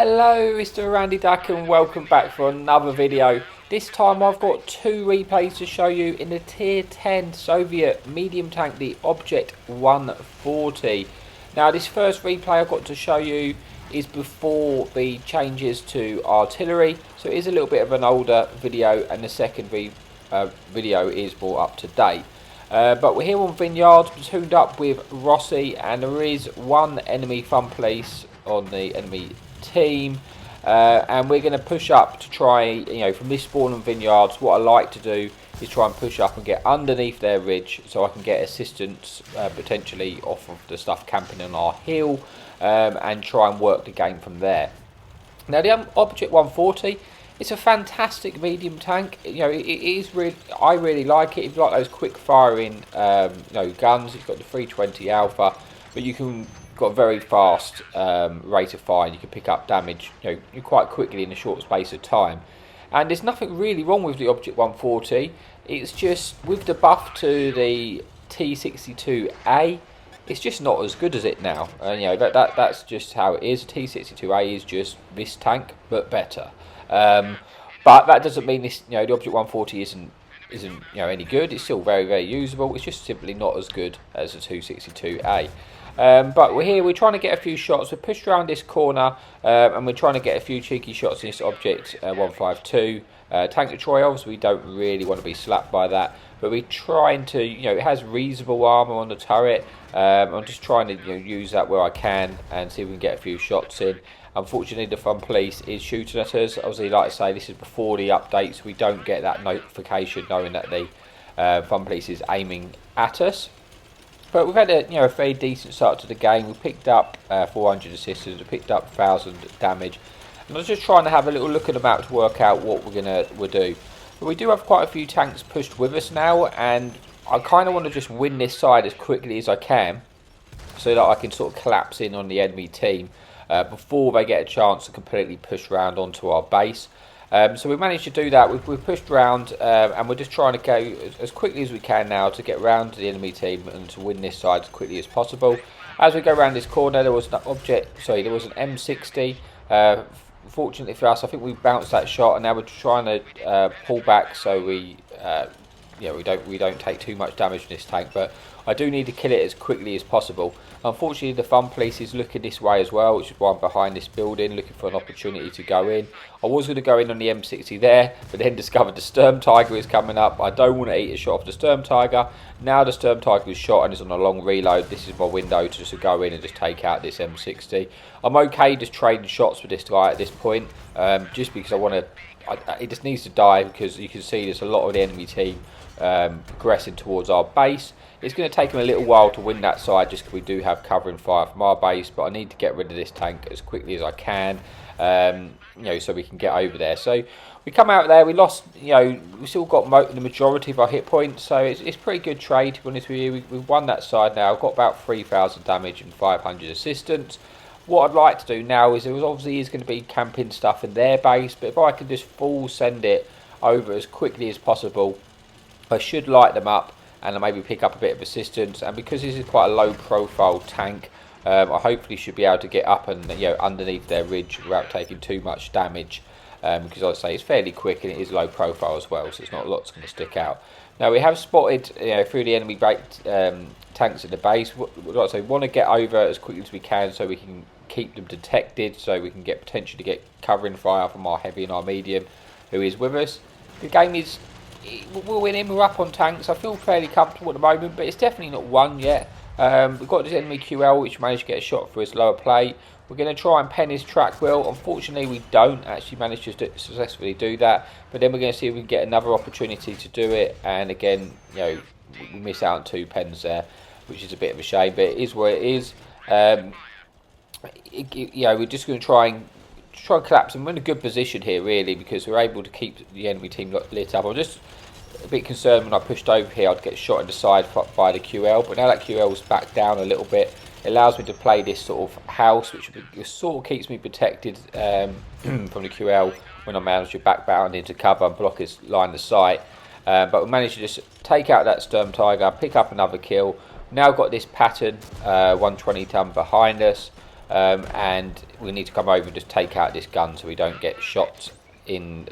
Hello, Mr. Randy Duck, and welcome back for another video. This time I've got two replays to show you in the tier 10 Soviet medium tank, the Object 140. Now this first replay I've got to show you is before the changes to artillery, so it is a little bit of an older video, and the second video is more up to date. But we're here on Vineyard, platooned up with Rossi, and there is one enemy fun police on the enemy team, and we're going to push up to try, from this spawn on Vineyards, what I like to do is try and push up and get underneath their ridge so I can get assistance potentially off of the stuff camping on our hill, and try and work the game from there. Now the Object 140, it's a fantastic medium tank. It is really, I really like it. If you like those quick firing guns, it's got the 320 alpha, but you can got a very fast rate of fire. You can pick up damage quite quickly in a short space of time, and there's nothing really wrong with the Object 140. It's just with the buff to the T62A, it's just not as good as it now, and that's just how it is. T62A is just this tank but better, but that doesn't mean this the Object 140 isn't any good. It's still very, very usable. It's just simply not as good as the 262A. But we're here, we're trying to get a few shots. We're pushed around this corner, and we're trying to get a few cheeky shots in this Object 152 tank destroyer. Obviously we don't really want to be slapped by that, but we're trying to, it has reasonable armour on the turret. I'm just trying to use that where I can and see if we can get a few shots in. Unfortunately the fun police is shooting at us. Obviously, like I say, this is before the update, so we don't get that notification knowing that the fun police is aiming at us. But we've had a very decent start to the game. We picked up 400 assistance, we picked up 1,000 damage, and I was just trying to have a little look at the map to work out what we'll do. But we do have quite a few tanks pushed with us now, and I kind of want to just win this side as quickly as I can, so that I can sort of collapse in on the enemy team before they get a chance to completely push around onto our base. So we managed to do that. We've pushed around, and we're just trying to go as quickly as we can now to get round to the enemy team and to win this side as quickly as possible. As we go around this corner, there was an M60. Fortunately for us, I think we bounced that shot, and now we're trying to pull back so we don't take too much damage from this tank. But I do need to kill it as quickly as possible. Unfortunately, the fun police is looking this way as well, which is why I'm behind this building, looking for an opportunity to go in. I was going to go in on the M60 there, but then discovered the Sturm Tiger is coming up. I don't want to eat a shot of the Sturm Tiger. Now the Sturm Tiger is shot and is on a long reload. This is my window to just go in and just take out this M60. I'm okay just trading shots with this guy at this point, just because I want to. It just needs to die, because you can see there's a lot of the enemy team progressing towards our base. It's going to take them a little while to win that side, just because we do have covering fire from our base, but I need to get rid of this tank as quickly as I can, so we can get over there. So we come out there, we lost, we still got the majority of our hit points, so it's pretty good trade, to be honest with you. We've won that side now. I've got about 3,000 damage and 500 assistance. What I'd like to do now is, there obviously is going to be camping stuff in their base, but if I can just full send it over as quickly as possible, I should light them up and maybe pick up a bit of assistance. And because this is quite a low profile tank, I hopefully should be able to get up and underneath their ridge without taking too much damage, because I'd say it's fairly quick and it is low profile as well, so it's not a lot that's going to stick out. Now we have spotted through the enemy tanks in the base. Like I say, we want to get over as quickly as we can so we can keep them detected, so we can potentially get covering fire from our heavy and our medium who is with us. The game is, we're winning, we're up on tanks. I feel fairly comfortable at the moment, but it's definitely not won yet. We've got this enemy QL which managed to get a shot for his lower plate. We're going to try and pen his track wheel. Unfortunately we don't actually manage to successfully do that, but then we're going to see if we can get another opportunity to do it, and again we miss out on 2 pens there, which is a bit of a shame, but it is what it is. We're just going to try and collapse, and we're in a good position here really, because we're able to keep the enemy team lit up. I'm just a bit concerned when I pushed over here I'd get shot in the side by the QL, but now that QL's back down a little bit, it allows me to play this sort of house, which sort of keeps me protected from the QL when I manage to backbound into cover and block his line of sight. But we managed to just take out that Sturm Tiger, pick up another kill. Now got this pattern 120 ton behind us. and we need to come over and just take out this gun so we don't get shots in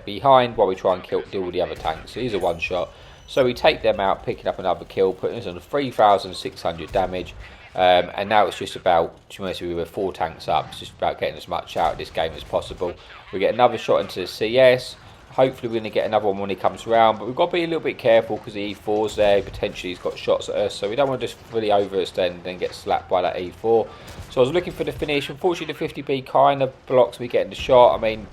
behind while we try and deal with the other tanks. So here's a one shot. So we take them out, picking up another kill, putting us on 3,600 damage. And now it's just about, to be honest with you, with 4 tanks up, it's just about getting as much out of this game as possible. We get another shot into the CS. Hopefully we're going to get another one when he comes around, but we've got to be a little bit careful because the E4's there. Potentially he's got shots at us, so we don't want to just really overextend and then get slapped by that E4. So I was looking for the finish. Unfortunately the 50B kind of blocks me getting the shot. I mean,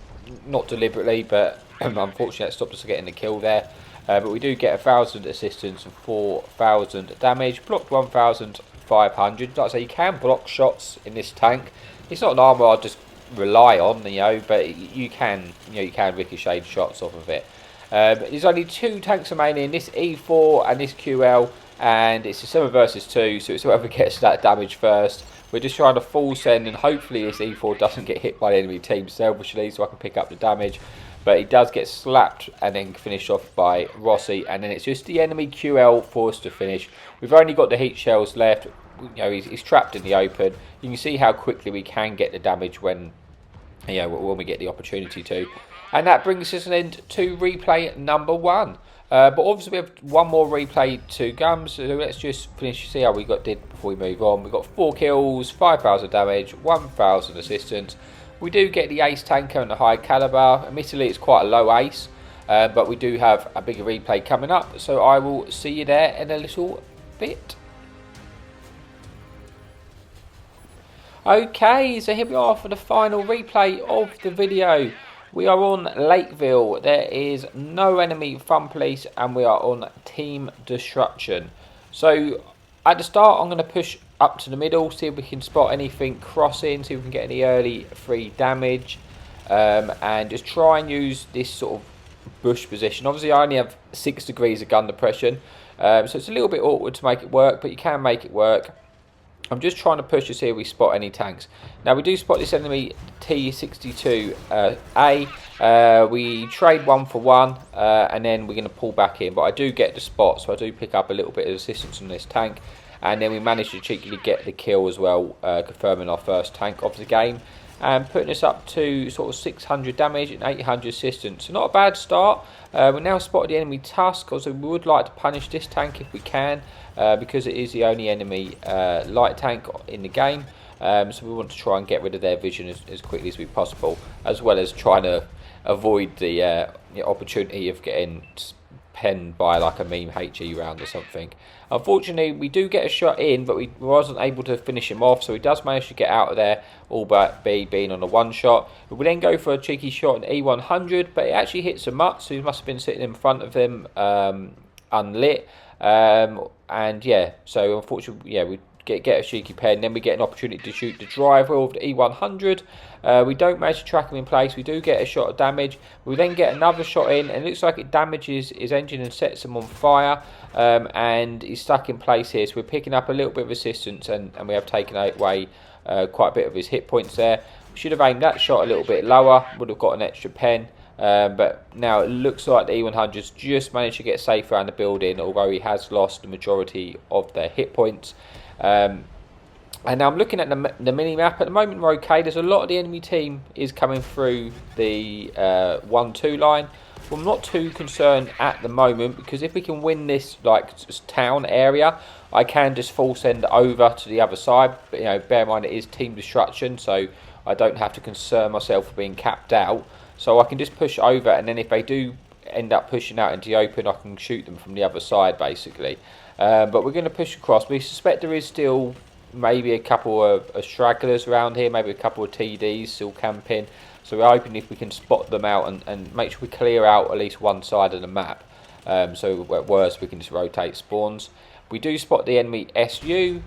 not deliberately, but unfortunately that stopped us getting the kill there. But we do get 1,000 assistance and 4,000 damage. Blocked 1,500. Like I say, you can block shots in this tank. It's not an armour I'd just rely on, you know, but you can ricochet shots off of it. There's only 2 tanks remaining, this E4 and this QL, and it's a 7 versus 2, so it's whoever gets that damage first. We're just trying to full send, and hopefully this E4 doesn't get hit by the enemy team selfishly, so I can pick up the damage. But he does get slapped and then finished off by Rossi, and then it's just the enemy QL for us to finish. We've only got the heat shells left. You know, he's trapped in the open. You can see how quickly we can get the damage when we get the opportunity to. And that brings us an end to replay number 1. But obviously we have one more replay to come, so let's just finish, see how we did before we move on. We've got 4 kills, 5,000 damage, 1,000 assistance. We do get the ace tanker and the high caliber. Admittedly it's quite a low ace, but we do have a bigger replay coming up, so I will see you there in a little bit. Okay, so here we are for the final replay of the video. We are on Lakeville. There is no enemy fun police, and we are on team destruction. So at the start I'm going to push up to the middle, see if we can spot anything crossing, see if we can get any early free damage, and just try and use this sort of bush position. Obviously I only have 6 degrees of gun depression, so it's a little bit awkward to make it work, but you can make it work. I'm just trying to push to see if we spot any tanks. Now we do spot this enemy T62A. We trade 1 for 1, and then we're going to pull back in. But I do get the spot, so I do pick up a little bit of assistance on this tank. And then we manage to cheekily get the kill as well, confirming our first tank of the game. And putting us up to sort of 600 damage and 800 assistance. So not a bad start. We're now spotted the enemy Tusk, also we would like to punish this tank if we can, because it is the only enemy light tank in the game. So we want to try and get rid of their vision as quickly as we possible, as well as trying to avoid the opportunity of getting penned by like a meme HE round or something. Unfortunately we do get a shot in, but we wasn't able to finish him off, so he does manage to get out of there, all but being on a one shot. We then go for a cheeky shot in E100, but it actually hits a mutt, so he must have been sitting in front of him unlit, and yeah, so unfortunately we get a cheeky pen. Then we get an opportunity to shoot the drive wheel of the E100. We don't manage to track him in place. We do get a shot of damage. We then get another shot in, and it looks like it damages his engine and sets him on fire, and he's stuck in place here. So we're picking up a little bit of assistance, and we have taken away quite a bit of his hit points there. We should have aimed that shot a little bit lower, would have got an extra pen. But now it looks like the E100's just managed to get safe around the building, although he has lost the majority of their hit points. And now I'm looking at the mini-map. At the moment we're okay. There's a lot of the enemy team is coming through the 1-2 line. Well, I'm not too concerned at the moment, because if we can win this like town area, I can just full send over to the other side. But bear in mind it is team destruction, so I don't have to concern myself for being capped out. So I can just push over, and then if they do end up pushing out into the open, I can shoot them from the other side basically. But we're going to push across. We suspect there is still maybe a couple of stragglers around here, maybe a couple of TDs still camping. So we're hoping if we can spot them out and make sure we clear out at least one side of the map. So at worst we can just rotate spawns. We do spot the enemy SU.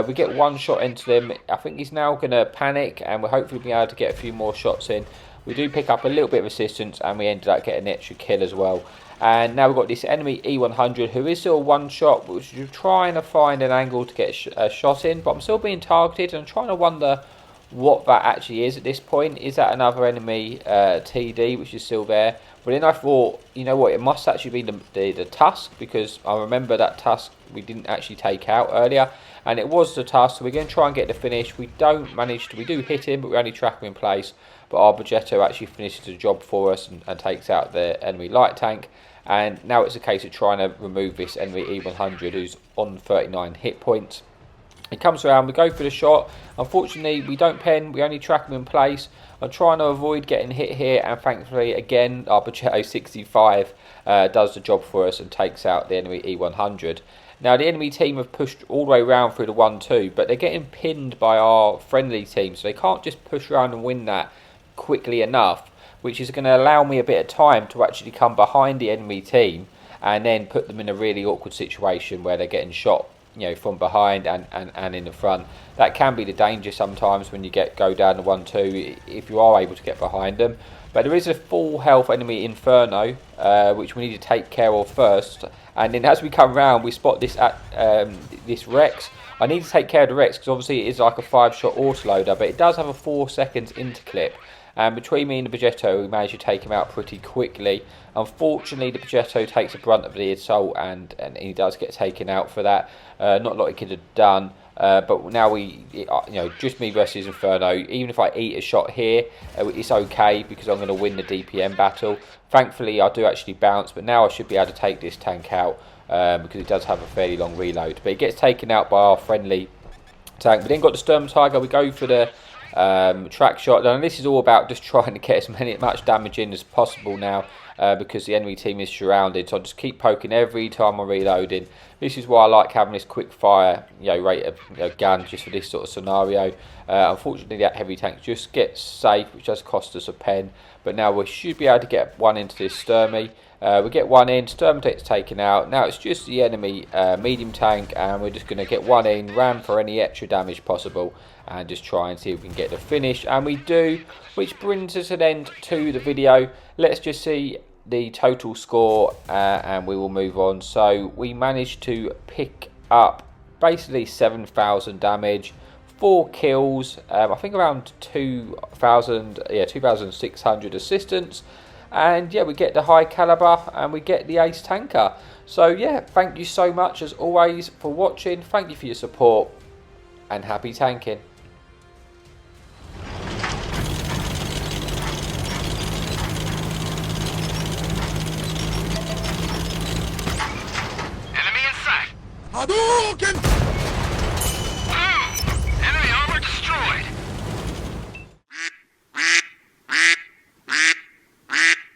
We get one shot into them. I think he's now going to panic, and we'll hopefully be able to get a few more shots in. We do pick up a little bit of assistance, and we ended up getting an extra kill as well. And now we've got this enemy E100 who is still one shot, which is trying to find an angle to get a shot in, but I'm still being targeted, and I'm trying to wonder what that actually is at this point. Is that another enemy TD which is still there? But then I thought, you know what, it must actually be the Tusk, because I remember that Tusk we didn't actually take out earlier, and it was the Tusk. So we're going to try and get the finish. We don't manage to, we do hit him, but we only track him in place. But our Progetto actually finishes the job for us and takes out the enemy light tank. And now it's a case of trying to remove this enemy E100 who's on 39 hit points. He comes around, we go for the shot. Unfortunately, we don't pen, we only track him in place. I'm trying to avoid getting hit here, and thankfully, again, our Progetto 65 does the job for us and takes out the enemy E100. Now, the enemy team have pushed all the way around through the 1-2, but they're getting pinned by our friendly team, so they can't just push around and win that quickly enough, which is going to allow me a bit of time to actually come behind the enemy team and then put them in a really awkward situation where they're getting shot, you know, from behind and in the front. That can be the danger sometimes when you go down the 1-2 if you are able to get behind them. But there is a full health enemy Inferno which we need to take care of first, and then as we come round we spot this this Rex. I need to take care of the Rex because obviously it is like a 5-shot autoloader, but it does have a 4 seconds interclip. And between me and the Progetto, we managed to take him out pretty quickly. Unfortunately, the Progetto takes the brunt of the assault, and he does get taken out for that. Not a lot he could have done. But now just me versus Inferno. Even if I eat a shot here, it's okay because I'm going to win the DPM battle. Thankfully, I do actually bounce, but now I should be able to take this tank out because it does have a fairly long reload. But it gets taken out by our friendly tank. We then got the Sturm Tiger. We go for the track shot, and this is all about just trying to get as much damage in as possible now because the enemy team is surrounded. So I just keep poking every time I'm reloading. This is why I like having this quick fire rate of gun just for this sort of scenario. Unfortunately, that heavy tank just gets safe, which does cost us a pen, but now we should be able to get one into this Sturmy. We get one in, Sturm gets taken out. Now it's just the enemy medium tank, and we're just going to get one in, ram for any extra damage possible, and just try and see if we can get the finish. And we do, which brings us an end to the video. Let's just see the total score and we will move on. So we managed to pick up basically 7,000 damage, 4 kills, I think around 2,600 assistance. And yeah, we get the high caliber and we get the ace tanker. So yeah, thank you so much as always for watching. Thank you for your support, and happy tanking. Enemy in sight! Hadouken!